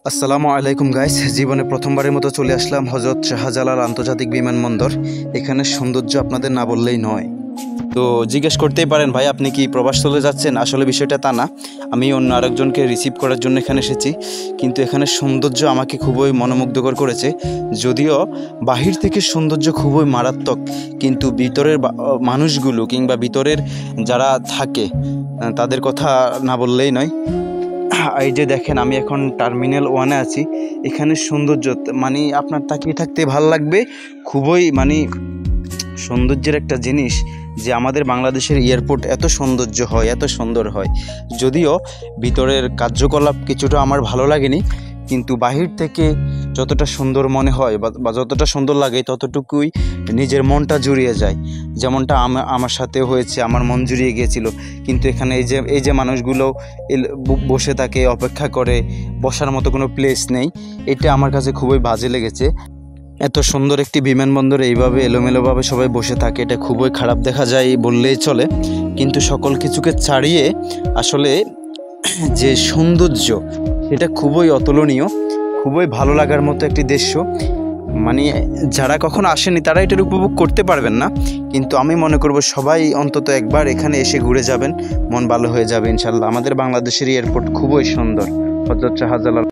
আসসালামু আলাইকুম গাইস, জীবনে প্রথমবারের মতো চলে আসলাম হযরত শাহজালাল আন্তর্জাতিক বিমানবন্দর। এখানে সৌন্দর্য আপনাদের না বললেই নয়। তো জিজ্ঞেস করতেই পারেন, ভাই আপনি কি প্রবাস চলে যাচ্ছেন? আসলে বিষয়টা তা না, আমি অন্য আরেকজনকে রিসিভ করার জন্য এখানে এসেছি। কিন্তু এখানে সৌন্দর্য আমাকে খুবই মনোমুগ্ধকর করেছে। যদিও বাহির থেকে সৌন্দর্য খুবই মারাত্মক, কিন্তু ভিতরের মানুষগুলো কিংবা ভিতরের যারা থাকে তাদের কথা না বললেই নয়। এই যে দেখেন, আমি এখন টার্মিনাল 1-এ আছি। এখানে সৌন্দর্য মানে আপনার তাকিয়ে থাকতে ভালো লাগবে। খুবই সৌন্দর্যের একটা জিনিস যে আমাদের বাংলাদেশের এয়ারপোর্ট এত সৌন্দর্য হয়, এত সুন্দর হয়। যদিও ভিতরের কার্যকলাপ কিছুটা আমার ভালো লাগেনি, কিন্তু বাহির থেকে যতটা সুন্দর মনে হয় বা যতটা সুন্দর লাগে ততটুকুই নিজের মনটা জুড়িয়ে যায়। যেমনটা আমার সাথে হয়েছে, আমার মন জুড়িয়ে গিয়েছিল। কিন্তু এখানে এই যে মানুষগুলো বসে থাকে, অপেক্ষা করে, বসার মতো কোনো প্লেস নেই। এটা আমার কাছে খুবই বাজে লেগেছে। এত সুন্দর একটি বিমানবন্দরে এইভাবে এলোমেলোভাবে সবাই বসে থাকে, এটা খুবই খারাপ দেখা যায় বললেই চলে। কিন্তু সকল কিছুকে ছাড়িয়ে আসলে যে সৌন্দর্য, সেটা খুবই অতুলনীয়, খুবই ভালো লাগার মতো একটি দৃশ্য। মানে যারা কখনো আসেনি তারা এটার উপভোগ করতে পারবেন না, কিন্তু আমি মনে করব সবাই অন্তত একবার এখানে এসে ঘুরে যাবেন, মন ভালো হয়ে যাবে ইনশাল্লাহ। আমাদের বাংলাদেশের এয়ারপোর্ট খুবই সুন্দর, হযরত শাহজালাল।